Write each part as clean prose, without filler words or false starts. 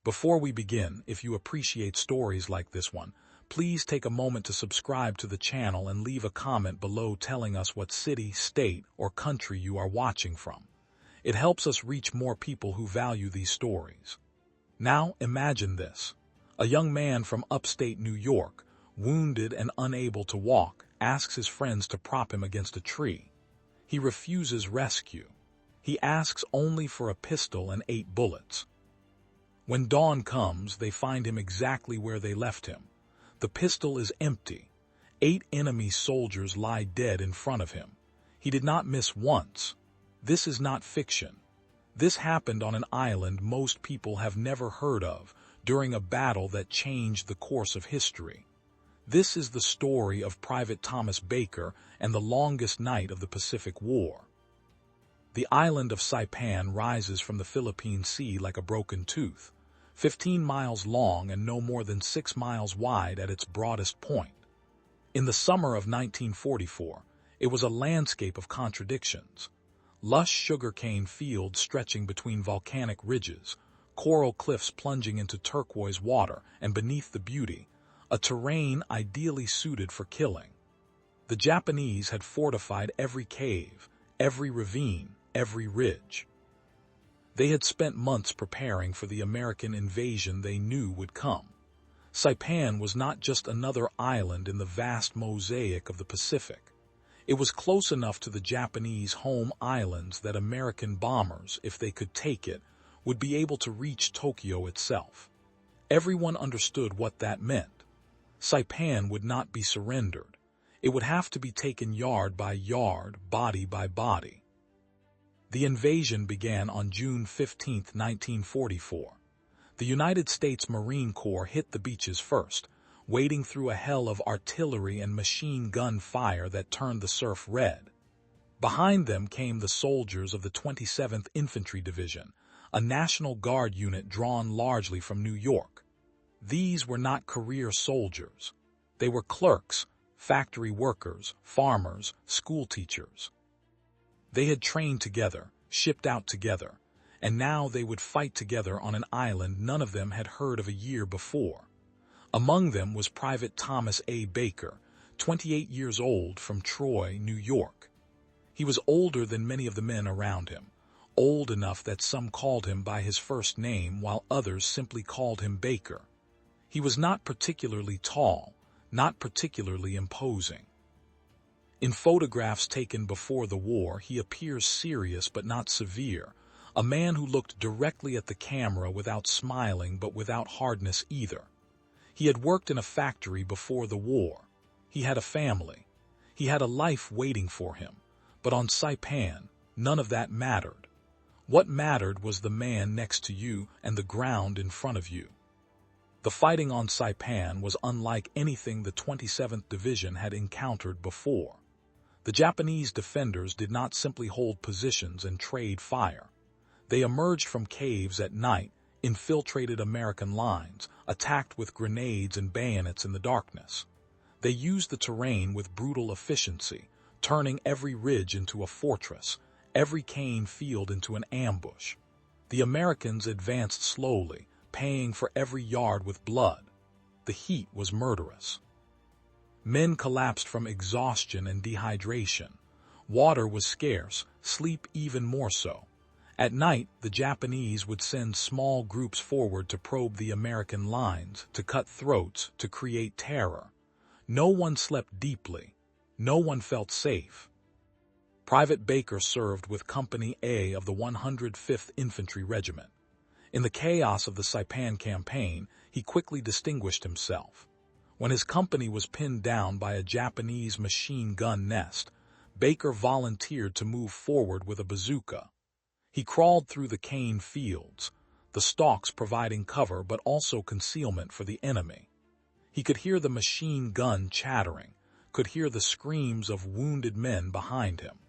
Before we begin, if you appreciate stories like this one, please take a moment to subscribe to the channel and leave a comment below telling us what city, state, or country you are watching from. It helps us reach more people who value these stories. Now, imagine this. A young man from upstate New York, wounded and unable to walk, asks his friends to prop him against a tree. He refuses rescue. He asks only for a pistol and 8 bullets. When dawn comes, they find him exactly where they left him. The pistol is empty. 8 enemy soldiers lie dead in front of him. He did not miss once. This is not fiction. This happened on an island most people have never heard of, during a battle that changed the course of history. This is the story of Private Thomas Baker and the longest night of the Pacific War. The island of Saipan rises from the Philippine Sea like a broken tooth, 15 miles long and no more than 6 miles wide at its broadest point. In the summer of 1944, it was a landscape of contradictions. Lush sugarcane fields stretching between volcanic ridges, coral cliffs plunging into turquoise water, and beneath the beauty, a terrain ideally suited for killing. The Japanese had fortified every cave, every ravine, every ridge. They had spent months preparing for the American invasion they knew would come. Saipan was not just another island in the vast mosaic of the Pacific. It was close enough to the Japanese home islands that American bombers, if they could take it, would be able to reach Tokyo itself. Everyone understood what that meant. Saipan would not be surrendered. It would have to be taken yard by yard, body by body. The invasion began on June 15, 1944. The United States Marine Corps hit the beaches first, wading through a hell of artillery and machine gun fire that turned the surf red. Behind them came the soldiers of the 27th Infantry Division, a National Guard unit drawn largely from New York. These were not career soldiers. They were clerks, factory workers, farmers, school teachers. They had trained together, shipped out together, and now they would fight together on an island none of them had heard of a year before. Among them was Private Thomas A. Baker, 28 years old, from Troy, New York. He was older than many of the men around him, old enough that some called him by his first name while others simply called him Baker. He was not particularly tall, not particularly imposing. In photographs taken before the war, he appears serious but not severe, a man who looked directly at the camera without smiling but without hardness either. He had worked in a factory before the war. He had a family. He had a life waiting for him. But on Saipan, none of that mattered. What mattered was the man next to you and the ground in front of you. The fighting on Saipan was unlike anything the 27th Division had encountered before. The Japanese defenders did not simply hold positions and trade fire. They emerged from caves at night, infiltrated American lines, attacked with grenades and bayonets in the darkness. They used the terrain with brutal efficiency, turning every ridge into a fortress, every cane field into an ambush. The Americans advanced slowly, paying for every yard with blood. The heat was murderous. Men collapsed from exhaustion and dehydration. Water was scarce, sleep even more so. At night, the Japanese would send small groups forward to probe the American lines, to cut throats, to create terror. No one slept deeply. No one felt safe. Private Baker served with Company A of the 105th Infantry Regiment. In the chaos of the Saipan campaign, he quickly distinguished himself. When his company was pinned down by a Japanese machine gun nest, Baker volunteered to move forward with a bazooka. He crawled through the cane fields, the stalks providing cover but also concealment for the enemy. He could hear the machine gun chattering, could hear the screams of wounded men behind him.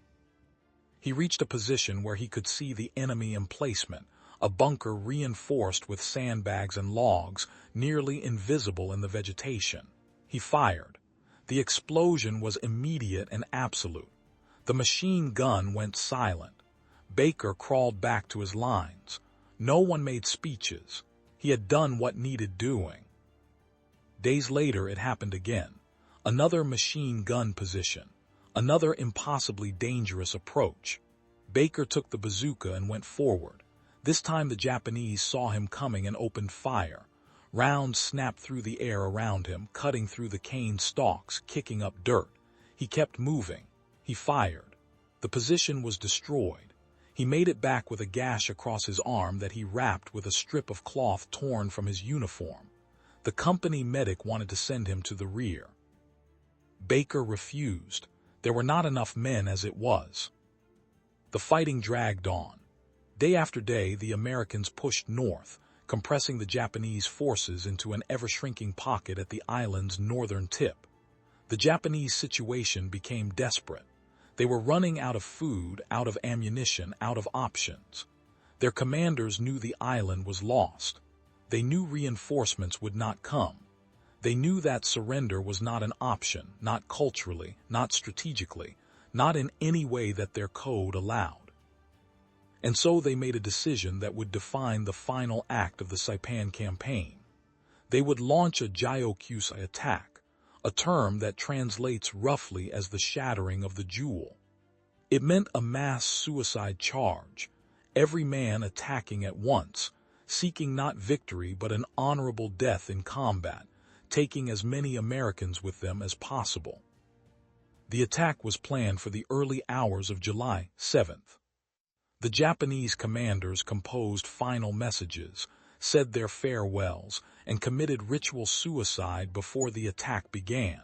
He reached a position where he could see the enemy emplacement, a bunker reinforced with sandbags and logs, nearly invisible in the vegetation. He fired. The explosion was immediate and absolute. The machine gun went silent. Baker crawled back to his lines. No one made speeches. He had done what needed doing. Days later, it happened again. Another machine gun position. Another impossibly dangerous approach. Baker took the bazooka and went forward. This time the Japanese saw him coming and opened fire. Rounds snapped through the air around him, cutting through the cane stalks, kicking up dirt. He kept moving. He fired. The position was destroyed. He made it back with a gash across his arm that he wrapped with a strip of cloth torn from his uniform. The company medic wanted to send him to the rear. Baker refused. There were not enough men as it was. The fighting dragged on. Day after day, the Americans pushed north, compressing the Japanese forces into an ever-shrinking pocket at the island's northern tip. The Japanese situation became desperate. They were running out of food, out of ammunition, out of options. Their commanders knew the island was lost. They knew reinforcements would not come. They knew that surrender was not an option, not culturally, not strategically, not in any way that their code allowed. And so they made a decision that would define the final act of the Saipan campaign. They would launch a Gyokusai attack, a term that translates roughly as the shattering of the jewel. It meant a mass suicide charge, every man attacking at once, seeking not victory but an honorable death in combat, taking as many Americans with them as possible. The attack was planned for the early hours of July 7th. The Japanese commanders composed final messages, said their farewells, and committed ritual suicide before the attack began.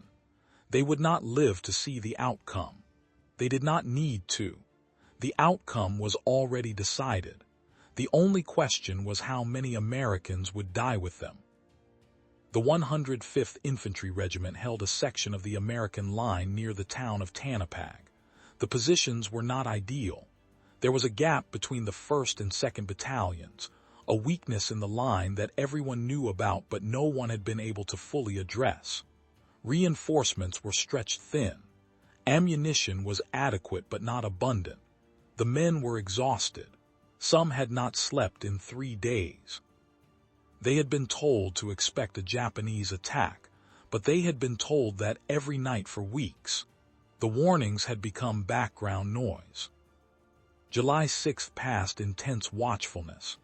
They would not live to see the outcome. They did not need to. The outcome was already decided. The only question was how many Americans would die with them. The 105th Infantry Regiment held a section of the American line near the town of Tanapag. The positions were not ideal. There was a gap between the 1st and 2nd Battalions, a weakness in the line that everyone knew about but no one had been able to fully address. Reinforcements were stretched thin. Ammunition was adequate but not abundant. The men were exhausted. Some had not slept in 3 days. They had been told to expect a Japanese attack, but they had been told that every night for weeks. The warnings had become background noise. July 6th passed in tense watchfulness.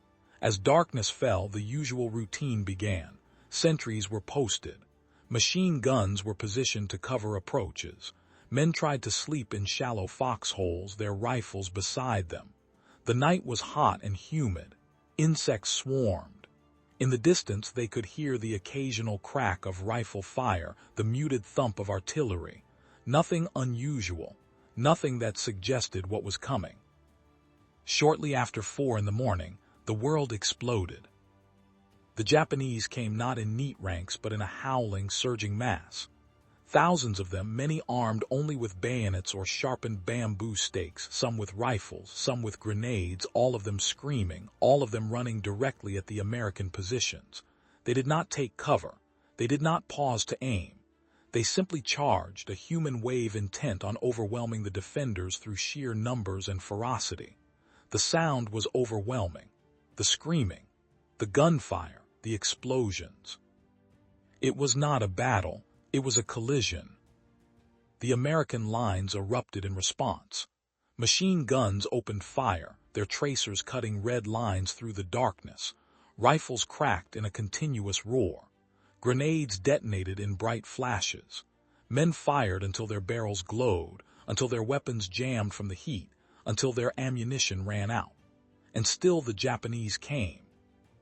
As darkness fell, the usual routine began. Sentries were posted. Machine guns were positioned to cover approaches. Men tried to sleep in shallow foxholes, their rifles beside them. The night was hot and humid. Insects swarmed. In the distance, they could hear the occasional crack of rifle fire, the muted thump of artillery. Nothing unusual, nothing that suggested what was coming. Shortly after 4 in the morning, the world exploded. The Japanese came not in neat ranks but in a howling, surging mass. Thousands of them, many armed only with bayonets or sharpened bamboo stakes, some with rifles, some with grenades, all of them screaming, all of them running directly at the American positions. They did not take cover. They did not pause to aim. They simply charged, a human wave intent on overwhelming the defenders through sheer numbers and ferocity. The sound was overwhelming. The screaming, the gunfire, the explosions. It was not a battle. It was a collision. The American lines erupted in response. Machine guns opened fire, their tracers cutting red lines through the darkness. Rifles cracked in a continuous roar. Grenades detonated in bright flashes. Men fired until their barrels glowed, until their weapons jammed from the heat, until their ammunition ran out. And still the Japanese came.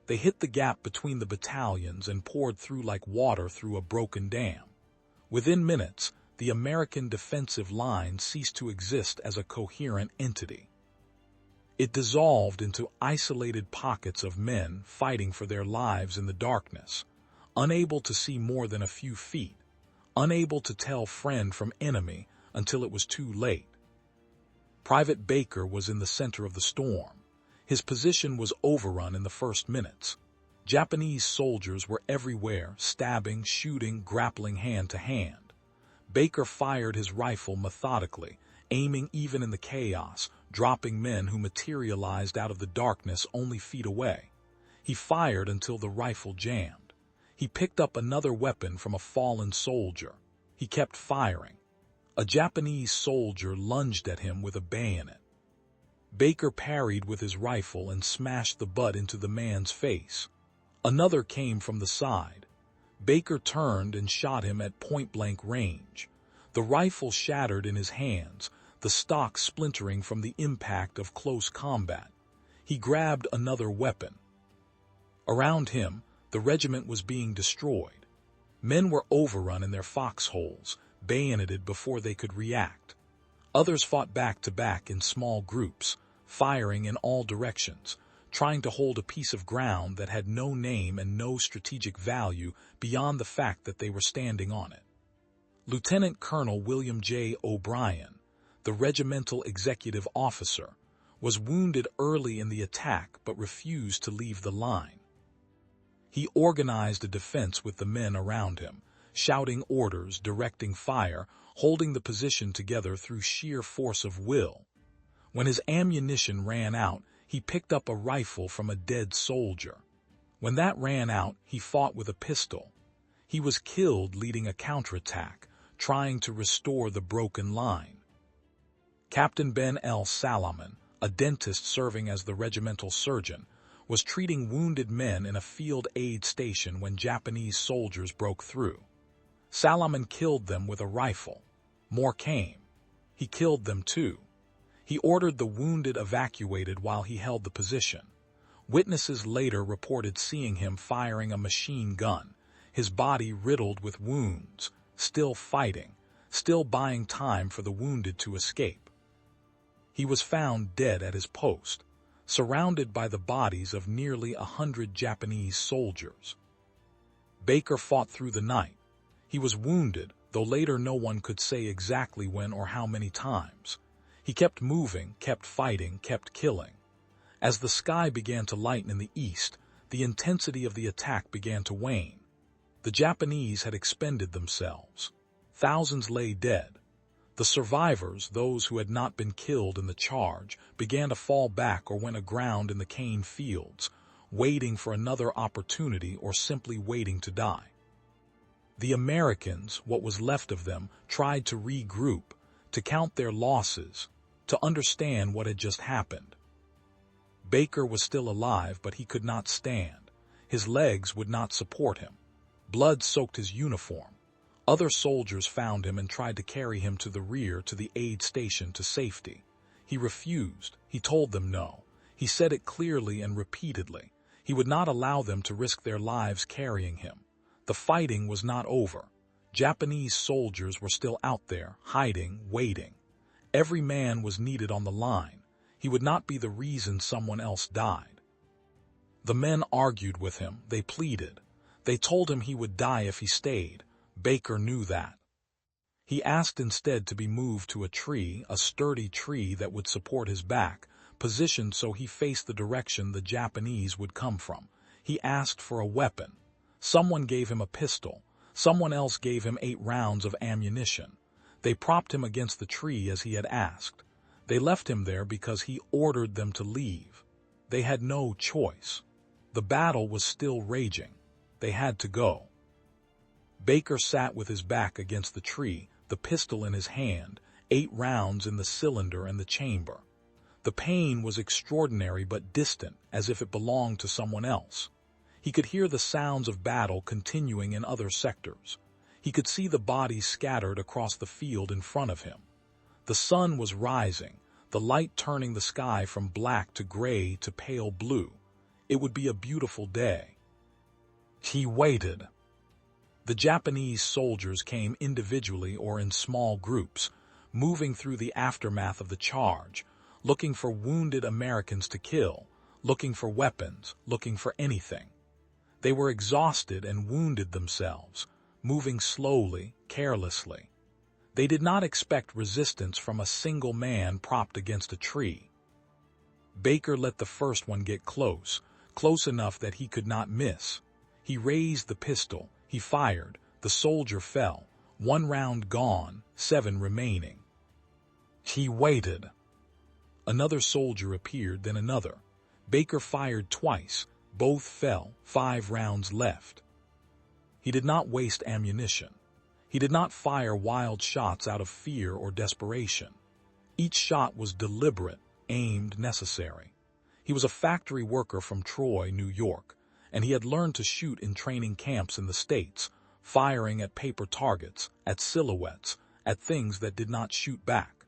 They hit the gap between the battalions and poured through like water through a broken dam. Within minutes, the American defensive line ceased to exist as a coherent entity. It dissolved into isolated pockets of men fighting for their lives in the darkness, unable to see more than a few feet, unable to tell friend from enemy until it was too late. Private Baker was in the center of the storm. His position was overrun in the first minutes. Japanese soldiers were everywhere, stabbing, shooting, grappling hand to hand. Baker fired his rifle methodically, aiming even in the chaos, dropping men who materialized out of the darkness only feet away. He fired until the rifle jammed. He picked up another weapon from a fallen soldier. He kept firing. A Japanese soldier lunged at him with a bayonet. Baker parried with his rifle and smashed the butt into the man's face. Another came from the side. Baker turned and shot him at point-blank range. The rifle shattered in his hands, the stock splintering from the impact of close combat. He grabbed another weapon. Around him, the regiment was being destroyed. Men were overrun in their foxholes, bayoneted before they could react. Others fought back-to-back in small groups, firing in all directions, trying to hold a piece of ground that had no name and no strategic value beyond the fact that they were standing on it. Lieutenant Colonel William J. O'Brien, the regimental executive officer, was wounded early in the attack but refused to leave the line. He organized a defense with the men around him, shouting orders, directing fire, holding the position together through sheer force of will. When his ammunition ran out, he picked up a rifle from a dead soldier. When that ran out, he fought with a pistol. He was killed leading a counterattack, trying to restore the broken line. Captain Ben L. Salaman, a dentist serving as the regimental surgeon, was treating wounded men in a field aid station when Japanese soldiers broke through. Salaman killed them with a rifle. More came. He killed them too. He ordered the wounded evacuated while he held the position. Witnesses later reported seeing him firing a machine gun, his body riddled with wounds, still fighting, still buying time for the wounded to escape. He was found dead at his post, surrounded by the bodies of nearly 100 Japanese soldiers. Baker fought through the night. He was wounded, though later no one could say exactly when or how many times. He kept moving, kept fighting, kept killing. As the sky began to lighten in the east, the intensity of the attack began to wane. The Japanese had expended themselves. Thousands lay dead. The survivors, those who had not been killed in the charge, began to fall back or went aground in the cane fields, waiting for another opportunity or simply waiting to die. The Americans, what was left of them, tried to regroup, to count their losses, to understand what had just happened. Baker was still alive, but he could not stand. His legs would not support him. Blood soaked his uniform. Other soldiers found him and tried to carry him to the rear to the aid station to safety. He refused. He told them no. He said it clearly and repeatedly. He would not allow them to risk their lives carrying him. The fighting was not over. Japanese soldiers were still out there, hiding, waiting. Every man was needed on the line. He would not be the reason someone else died. The men argued with him. They pleaded. They told him he would die if he stayed. Baker knew that. He asked instead to be moved to a tree, a sturdy tree that would support his back, positioned so he faced the direction the Japanese would come from. He asked for a weapon. Someone gave him a pistol. Someone else gave him 8 rounds of ammunition. They propped him against the tree as he had asked. They left him there because he ordered them to leave. They had no choice. The battle was still raging. They had to go. Baker sat with his back against the tree, the pistol in his hand, 8 rounds in the cylinder and the chamber. The pain was extraordinary but distant, as if it belonged to someone else. He could hear the sounds of battle continuing in other sectors. He could see the bodies scattered across the field in front of him. The sun was rising, the light turning the sky from black to gray to pale blue. It would be a beautiful day. He waited. The Japanese soldiers came individually or in small groups, moving through the aftermath of the charge, looking for wounded Americans to kill, looking for weapons, looking for anything. They were exhausted and wounded themselves, moving slowly, carelessly. They did not expect resistance from a single man propped against a tree. Baker let the first one get close enough that he could not miss. He raised the pistol. He fired. The soldier fell. 1 round gone, 7 remaining. He waited. Another soldier appeared, then another. Baker fired twice. Both fell, 5 rounds left. He did not waste ammunition. He did not fire wild shots out of fear or desperation. Each shot was deliberate, aimed, necessary. He was a factory worker from Troy, New York, and he had learned to shoot in training camps in the States, firing at paper targets, at silhouettes, at things that did not shoot back.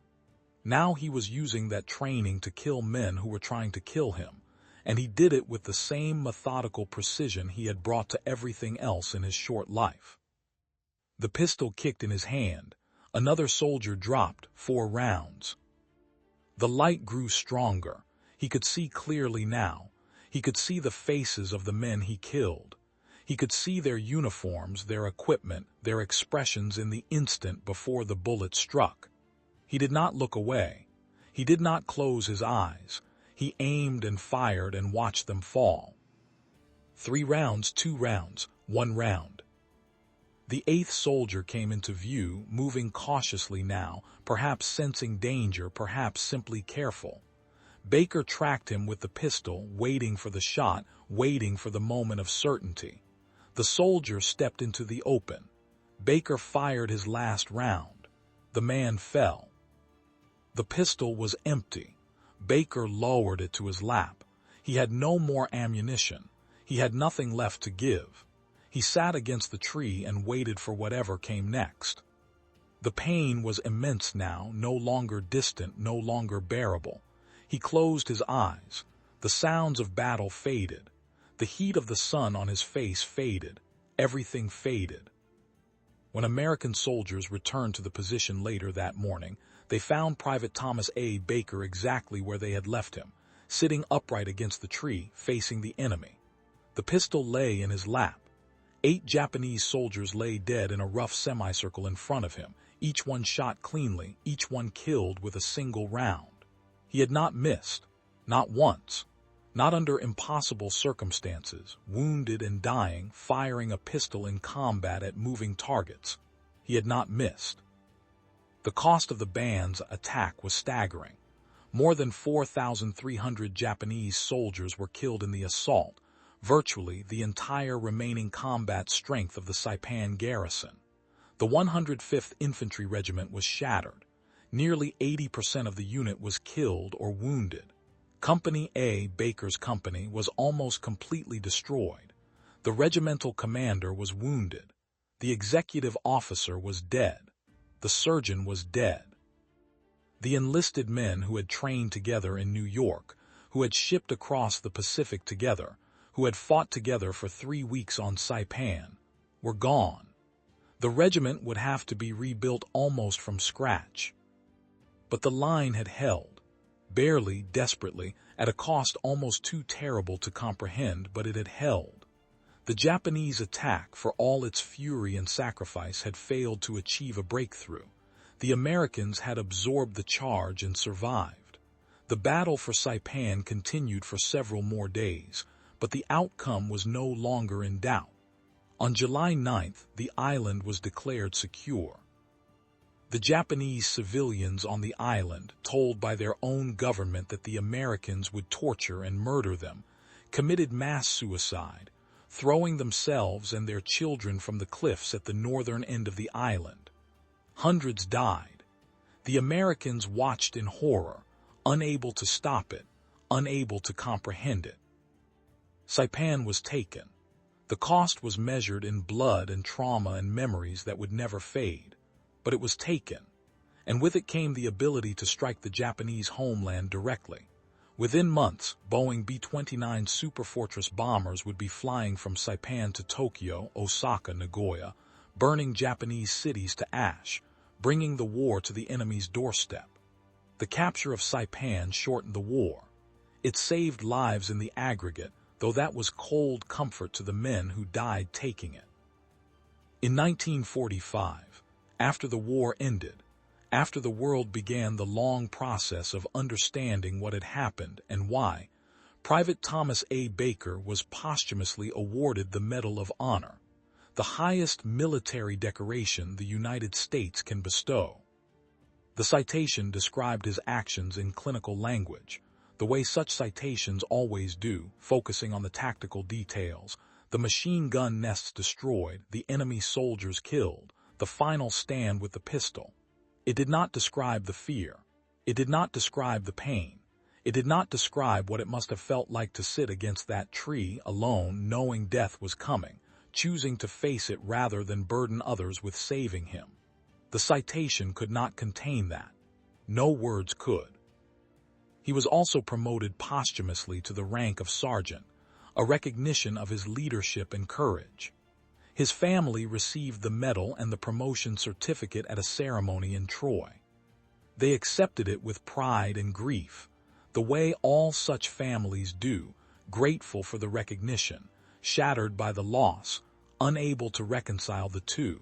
Now he was using that training to kill men who were trying to kill him, and he did it with the same methodical precision he had brought to everything else in his short life. The pistol kicked in his hand. Another soldier dropped, 4 rounds. The light grew stronger. He could see clearly now. He could see the faces of the men he killed. He could see their uniforms, their equipment, their expressions in the instant before the bullet struck. He did not look away. He did not close his eyes. He aimed and fired and watched them fall. 3 rounds, 2 rounds, 1 round. The 8th soldier came into view, moving cautiously now, perhaps sensing danger, perhaps simply careful. Baker tracked him with the pistol, waiting for the shot, waiting for the moment of certainty. The soldier stepped into the open. Baker fired his last round. The man fell. The pistol was empty. Baker lowered it to his lap. He had no more ammunition. He had nothing left to give. He sat against the tree and waited for whatever came next. The pain was immense now, no longer distant, no longer bearable. He closed his eyes. The sounds of battle faded. The heat of the sun on his face faded. Everything faded. When American soldiers returned to the position later that morning, they found Private Thomas A. Baker exactly where they had left him, sitting upright against the tree, facing the enemy. The pistol lay in his lap. 8 Japanese soldiers lay dead in a rough semicircle in front of him, each one shot cleanly, each one killed with a single round. He had not missed, not once, not under impossible circumstances, wounded and dying, firing a pistol in combat at moving targets. He had not missed. The cost of the band's attack was staggering. More than 4,300 Japanese soldiers were killed in the assault, virtually the entire remaining combat strength of the Saipan garrison. The 105th Infantry Regiment was shattered. Nearly 80% of the unit was killed or wounded. Company A, Baker's company, was almost completely destroyed. The regimental commander was wounded. The executive officer was dead. The surgeon was dead. The enlisted men who had trained together in New York, who had shipped across the Pacific together, who had fought together for 3 weeks on Saipan, were gone. The regiment would have to be rebuilt almost from scratch. But the line had held, barely, desperately, at a cost almost too terrible to comprehend, but it had held. The Japanese attack, for all its fury and sacrifice, had failed to achieve a breakthrough. The Americans had absorbed the charge and survived. The battle for Saipan continued for several more days, but the outcome was no longer in doubt. On July 9th, the island was declared secure. The Japanese civilians on the island, told by their own government that the Americans would torture and murder them, committed mass suicide, throwing themselves and their children from the cliffs at the northern end of the island. Hundreds died. The Americans watched in horror, unable to stop it, unable to comprehend it. Saipan was taken. The cost was measured in blood and trauma and memories that would never fade. But it was taken, and with it came the ability to strike the Japanese homeland directly. Within months, Boeing B-29 Superfortress bombers would be flying from Saipan to Tokyo, Osaka, Nagoya, burning Japanese cities to ash, bringing the war to the enemy's doorstep. The capture of Saipan shortened the war. It saved lives in the aggregate, though that was cold comfort to the men who died taking it. In 1945, after the war ended, after the world began the long process of understanding what had happened and why, Private Thomas A. Baker was posthumously awarded the Medal of Honor, the highest military decoration the United States can bestow. The citation described his actions in clinical language. the way such citations always do, focusing on the tactical details, the machine gun nests destroyed, the enemy soldiers killed, the final stand with the pistol. It did not describe the fear. It did not describe the pain. It did not describe what it must have felt like to sit against that tree alone, knowing death was coming, choosing to face it rather than burden others with saving him. The citation could not contain that. No words could. He was also promoted posthumously to the rank of sergeant, a recognition of his leadership and courage. His family received the medal and the promotion certificate at a ceremony in Troy. They accepted it with pride and grief, the way all such families do, grateful for the recognition, shattered by the loss, unable to reconcile the two.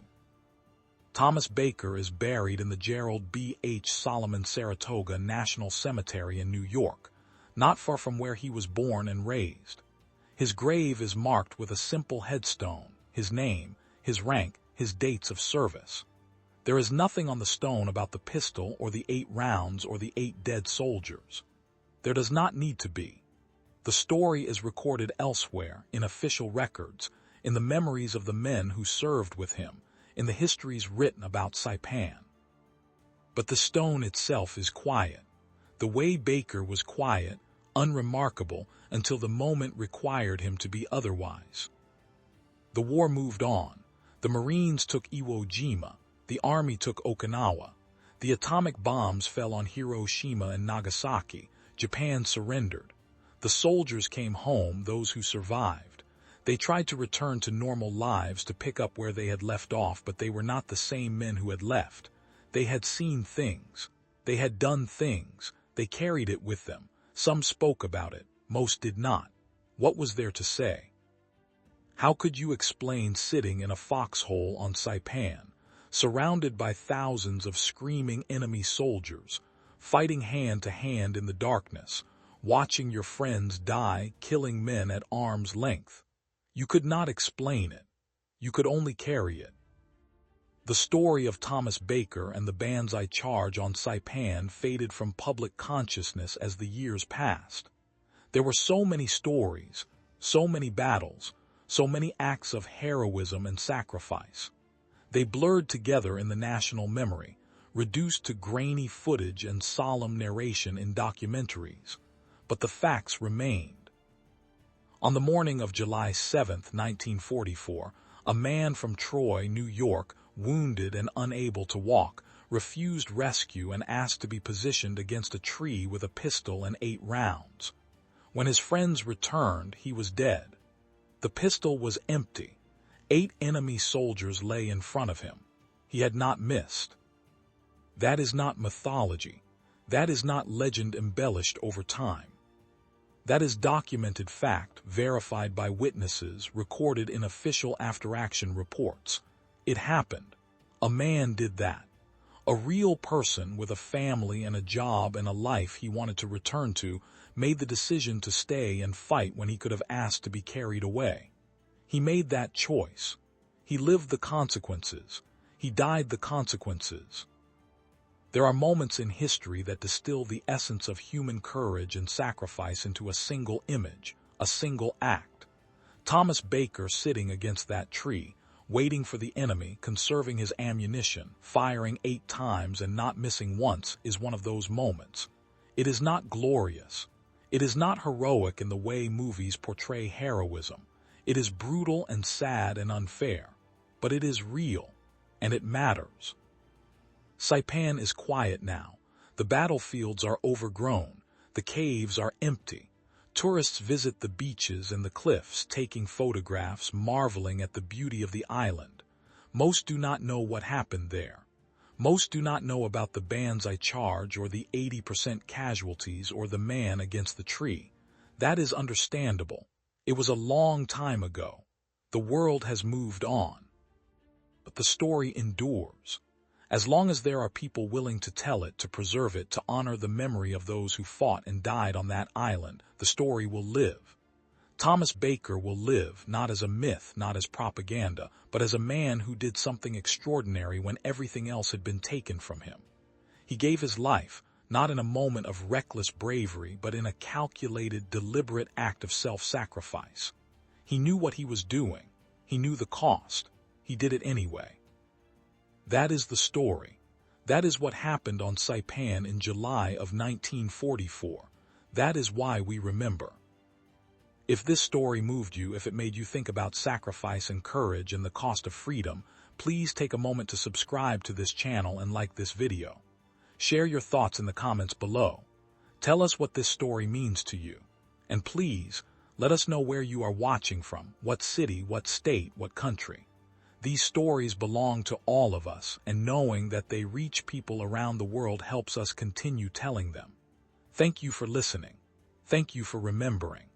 Thomas Baker is buried in the Gerald B. H. Solomon Saratoga National Cemetery in New York, not far from where he was born and raised. His grave is marked with a simple headstone, his name, his rank, his dates of service. There is nothing on the stone about the pistol or the 8 rounds or the 8 dead soldiers. There does not need to be. The story is recorded elsewhere, in official records, in the memories of the men who served with him, in the histories written about Saipan. But the stone itself is quiet. The way Baker was quiet, unremarkable, until the moment required him to be otherwise. The war moved on. The Marines took Iwo Jima. The Army took Okinawa. The atomic bombs fell on Hiroshima and Nagasaki. Japan surrendered. The soldiers came home, those who survived. They tried to return to normal lives to pick up where they had left off, but they were not the same men who had left. They had seen things. They had done things. They carried it with them. Some spoke about it. Most did not. What was there to say? How could you explain sitting in a foxhole on Saipan, surrounded by thousands of screaming enemy soldiers, fighting hand to hand in the darkness, watching your friends die, killing men at arm's length? You could not explain it. You could only carry it. The story of Thomas Baker and the Banzai charge on Saipan faded from public consciousness as the years passed. There were so many stories, so many battles, so many acts of heroism and sacrifice. They blurred together in the national memory, reduced to grainy footage and solemn narration in documentaries. But the facts remained. On the morning of July 7, 1944, a man from Troy, New York, wounded and unable to walk, refused rescue and asked to be positioned against a tree with a pistol and 8 rounds. When his friends returned, he was dead. The pistol was empty. 8 enemy soldiers lay in front of him. He had not missed. That is not mythology. That is not legend embellished over time. That is documented fact, verified by witnesses, recorded in official after-action reports. It happened. A man did that. A real person with a family and a job and a life he wanted to return to made the decision to stay and fight when he could have asked to be carried away. He made that choice. He lived the consequences. He died the consequences. There are moments in history that distill the essence of human courage and sacrifice into a single image, a single act. Thomas Baker sitting against that tree, waiting for the enemy, conserving his ammunition, firing 8 times and not missing once, is one of those moments. It is not glorious. It is not heroic in the way movies portray heroism. It is brutal and sad and unfair. But it is real, and it matters. Saipan is quiet now. The battlefields are overgrown. The caves are empty. Tourists visit the beaches and the cliffs, taking photographs, marveling at the beauty of the island. Most do not know what happened there. Most do not know about the Banzai charge or the 80% casualties or the man against the tree. That is understandable. It was a long time ago. The world has moved on. But the story endures. As long as there are people willing to tell it, to preserve it, to honor the memory of those who fought and died on that island, the story will live. Thomas Baker will live, not as a myth, not as propaganda, but as a man who did something extraordinary when everything else had been taken from him. He gave his life, not in a moment of reckless bravery, but in a calculated, deliberate act of self-sacrifice. He knew what he was doing. He knew the cost. He did it anyway. That is the story. That is what happened on Saipan in July of 1944. That is why we remember. If this story moved you, if it made you think about sacrifice and courage and the cost of freedom, please take a moment to subscribe to this channel and like this video. Share your thoughts in the comments below. Tell us what this story means to you. And please, let us know where you are watching from, what city, what state, what country. These stories belong to all of us, and knowing that they reach people around the world helps us continue telling them. Thank you for listening. Thank you for remembering.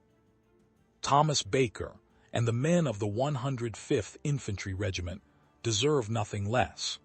Thomas Baker and the men of the 105th Infantry Regiment deserve nothing less.